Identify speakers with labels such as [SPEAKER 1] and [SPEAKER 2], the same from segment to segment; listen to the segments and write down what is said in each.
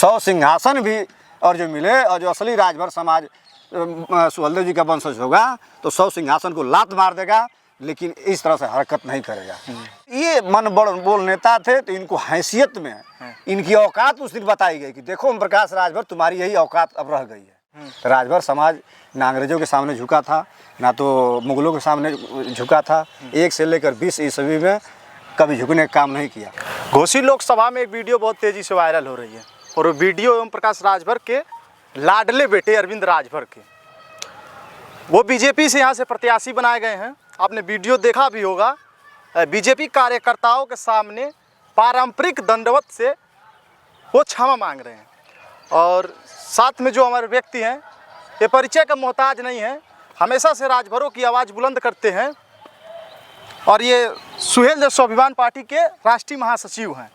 [SPEAKER 1] 100 सिंहासन भी और जो मिले, और जो असली राजभर समाज सुहेलदेव जी का वंशज होगा तो 100 सिंहासन को लात मार देगा, लेकिन इस तरह से हरकत नहीं करेगा। ये मन बड़ बोल नेता थे, तो इनको हैसियत में इनकी औकात उस दिन बताई गई कि देखो ओम प्रकाश राजभर, तुम्हारी यही औकात अब रह गई है। राजभर समाज ना अंग्रेजों के सामने झुका था, ना तो मुगलों के सामने झुका था। 1 से लेकर 20 ईस्वी में कभी झुकने का काम नहीं किया।
[SPEAKER 2] घोसी लोकसभा में एक वीडियो बहुत तेजी से वायरल हो रही है, और वो वीडियो ओम प्रकाश राजभर के लाडले बेटे अरविंद राजभर के, वो बीजेपी से यहाँ से प्रत्याशी बनाए गए हैं। आपने वीडियो देखा भी होगा। बीजेपी कार्यकर्ताओं के सामने पारंपरिक दंडवत से वो क्षमा मांग रहे हैं, और साथ में जो हमारे व्यक्ति हैं ये परिचय का मोहताज नहीं है, हमेशा से राजभरों की आवाज़ बुलंद करते हैं, और ये सुहेलदेव स्वाभिमान पार्टी के राष्ट्रीय महासचिव हैं।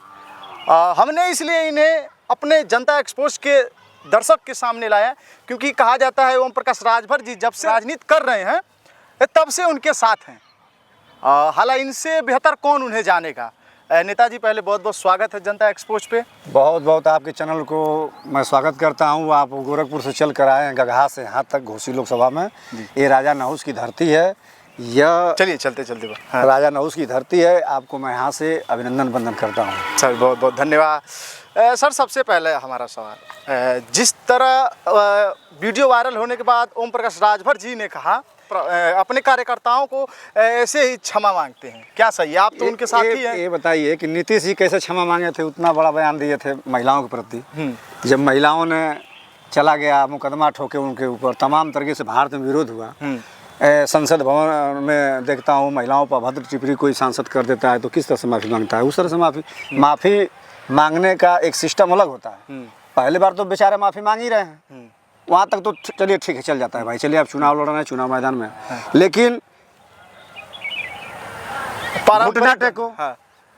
[SPEAKER 2] हमने इसलिए इन्हें अपने जनता एक्सपोज के दर्शक के सामने लाया क्योंकि कहा जाता है ओम प्रकाश राजभर जी जब से राजनीति कर रहे हैं तब से उनके साथ हैं। हालांकि इनसे बेहतर कौन उन्हें जानेगा। नेताजी, पहले बहुत बहुत स्वागत है जनता एक्सपोज पे।
[SPEAKER 1] बहुत बहुत आपके चैनल को मैं स्वागत करता हूं। आप गोरखपुर से चल कर आए हैं, गगहा से यहाँ तक घोसी लोकसभा में। ये राजा नहुस की धरती है। यह
[SPEAKER 2] चलिए चलते चलते
[SPEAKER 1] हाँ। राजा नहुस की धरती है। आपको मैं यहाँ से अभिनंदन वंदन करता हूँ।
[SPEAKER 2] सर बहुत बहुत धन्यवाद। सर सबसे पहले हमारा सवाल, जिस तरह वीडियो वायरल होने के बाद ओम प्रकाश राजभर जी ने कहा अपने कार्यकर्ताओं को ऐसे ही क्षमा मांगते हैं, क्या सही है? आप तो उनके साथ ही हैं।
[SPEAKER 1] ये बताइए कि नीतीश जी कैसे क्षमा मांगे थे, उतना बड़ा बयान दिए थे महिलाओं के प्रति। जब महिलाओं ने चला गया मुकदमा ठोके उनके ऊपर, तमाम तरीके से भारत में विरोध हुआ। संसद भवन में देखता हूँ महिलाओं पर अभद्र टिप्पणी कोई सांसद कर देता है तो किस तरह से माफ़ी मांगता है, उस तरह से माफ़ी मांगने का एक सिस्टम अलग होता है। पहली बार तो बेचारे माफ़ी मांग ही रहे हैं, वहाँ तक तो चलिए ठीक है, चल जाता है भाई, चलिए आप चुनाव लड़ रहे हैं, चुनाव मैदान में। लेकिन घुटना टेको,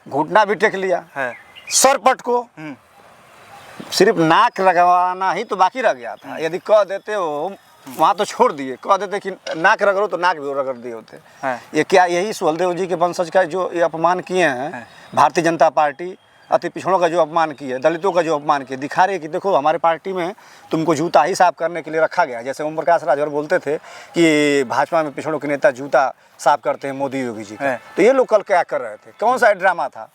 [SPEAKER 1] घुटना भी टेक लिया, सर पटको, सिर्फ नाक रगड़वाना ही तो बाकी रह गया था। यदि कह देते हो वहाँ तो छोड़ दिए, कह देते कि नाक रगड़ो तो नाक भी रगड़ दिए होते। ये क्या यही सुहेलदेव जी के वंशज का जो ये अपमान किए हैं, भारतीय जनता पार्टी अति पिछड़ों का जो अपमान किए, दलितों का जो अपमान किए, दिखा रही है कि देखो हमारे पार्टी में तुमको जूता ही साफ करने के लिए रखा गया। जैसे ओम प्रकाश राजभर बोलते थे कि भाजपा में पिछड़ों के नेता जूता साफ करते हैं मोदी योगी जी का, तो ये लोग कल क्या कर रहे थे, कौन सा ड्रामा था?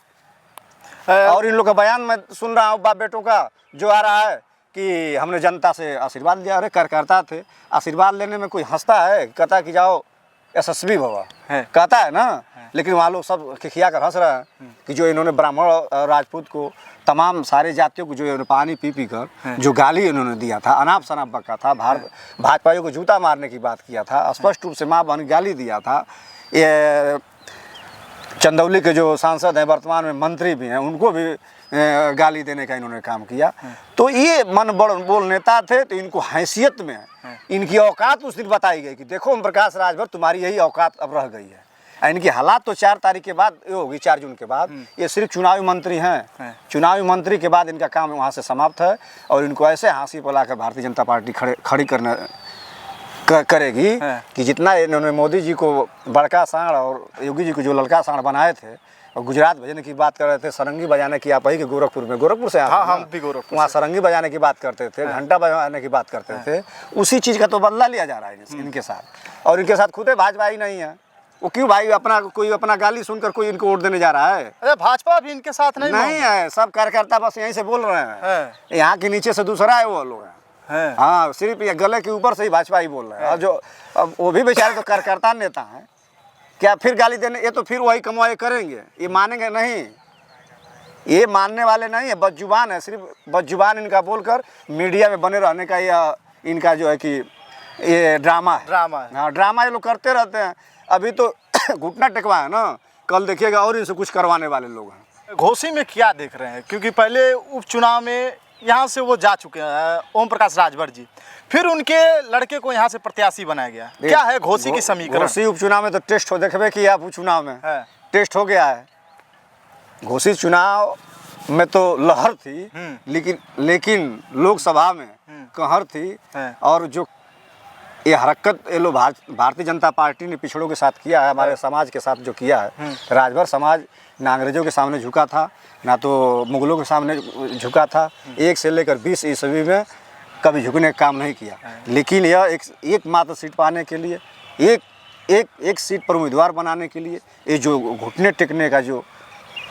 [SPEAKER 1] और इन लोग का बयान मैं सुन रहा हूँ बाप बेटों का जो आ रहा है कि हमने जनता से आशीर्वाद लिया। अरे कार्यकर्ता थे, आशीर्वाद लेने में कोई हंसता है? कहता कि जाओ यशस्वी भवा, कहता है ना। लेकिन वहाँ लोग सब खिखिया कर हंस रहे हैं कि जो इन्होंने ब्राह्मण राजपूत को, तमाम सारे जातियों को जो पानी पी पी कर जो गाली इन्होंने दिया था, अनाप शनाप बका था, भाजपाइयों को जूता मारने की बात किया था, स्पष्ट रूप से माँ बहन गाली दिया था। ये चंदौली के जो सांसद हैं, वर्तमान में मंत्री भी हैं, उनको भी गाली देने का इन्होंने काम किया। तो ये मन बड़ बोल नेता थे, तो इनको हैसियत में इनकी औकात उस दिन बताई गई कि देखो ओम प्रकाश राजभर, तुम्हारी यही औकात अब रह गई है। इनकी हालात तो 4 तारीख के बाद ये होगी, 4 जून के बाद। ये सिर्फ चुनावी मंत्री हैं, चुनावी मंत्री के बाद इनका काम वहाँ से समाप्त है, और इनको ऐसे हाँसी पर लाकर भारतीय जनता पार्टी खड़ी करेगी कि जितना इन्होंने मोदी जी को बड़का सांड और योगी जी को जो लड़का सांड बनाए थे, और गुजरात भेजने की बात कर रहे थे, सरंगी बजाने की, आप ही के गोरखपुर से
[SPEAKER 2] हम भी गोरखपुर,
[SPEAKER 1] वहाँ सरंगी बजाने की बात करते थे, घंटा बजाने की बात करते थे, उसी चीज़ का तो बदला लिया जा रहा है इनके साथ। और इनके साथ खुद भाजपा ही नहीं है, वो क्यों भाई कोई अपना गाली सुनकर कोई इनको वोट देने जा रहा है?
[SPEAKER 2] अरे भाजपा भी इनके साथ नहीं
[SPEAKER 1] है, सब कार्यकर्ता बस यहीं से बोल रहे हैं, यहाँ के नीचे से दूसरा है वो लोग हैं। हाँ, सिर्फ ये गले के ऊपर से ही भाजपा ही बोल रहे हैं। और जो अब वो भी बेचारे तो कार्यकर्ता नेता हैं, क्या फिर गाली देने? ये तो फिर वही कमाई करेंगे, ये मानेंगे नहीं, ये मानने वाले नहीं है, बदजुबान है, सिर्फ बदजुबान इनका बोलकर मीडिया में बने रहने का यह इनका जो है कि ये ड्रामा है। हाँ, ड्रामा ये लोग करते रहते हैं। अभी तो घुटना टेकवा है ना, कल देखिएगा और इनसे कुछ करवाने वाले लोग हैं।
[SPEAKER 2] घोसी में क्या देख रहे हैं, क्योंकि पहले उपचुनाव में यहाँ से वो जा चुके हैं ओम प्रकाश राजभर जी, फिर उनके लड़के को यहाँ से प्रत्याशी बनाया गया। क्या है घोसी की समीकरण?
[SPEAKER 1] घोसी उपचुनाव में तो टेस्ट हो, देखबे कि आप उपचुनाव में टेस्ट हो गया है। घोसी चुनाव में तो लहर थी, लेकिन लोकसभा में कहर थी। और जो ये हरकत ये लोग भारतीय जनता पार्टी ने पिछड़ों के साथ किया है, हमारे समाज के साथ जो किया है। राजभर समाज ना अंग्रेजों के सामने झुका था, ना तो मुगलों के सामने झुका था। 1 से लेकर 20 ईस्वी में कभी झुकने का काम नहीं किया। लेकिन यह एक मात्र सीट पाने के लिए, एक सीट पर उम्मीदवार बनाने के लिए ये जो घुटने टेकने का जो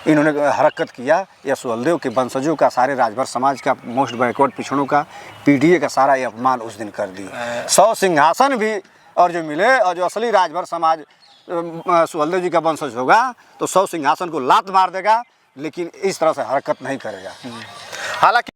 [SPEAKER 1] इन्होंने हरकत किया, यह सुहलदेव के वंशजों का, सारे राजभर समाज का, मोस्ट बैकवर्ड पिछड़ों का, पीडीए का सारा ये अपमान उस दिन कर दिया। 100 सिंहासन भी और जो मिले, और जो असली राजभर समाज सुहलदेव जी का वंशज होगा तो 100 सिंहासन को लात मार देगा, लेकिन इस तरह से हरकत नहीं करेगा।
[SPEAKER 2] हालांकि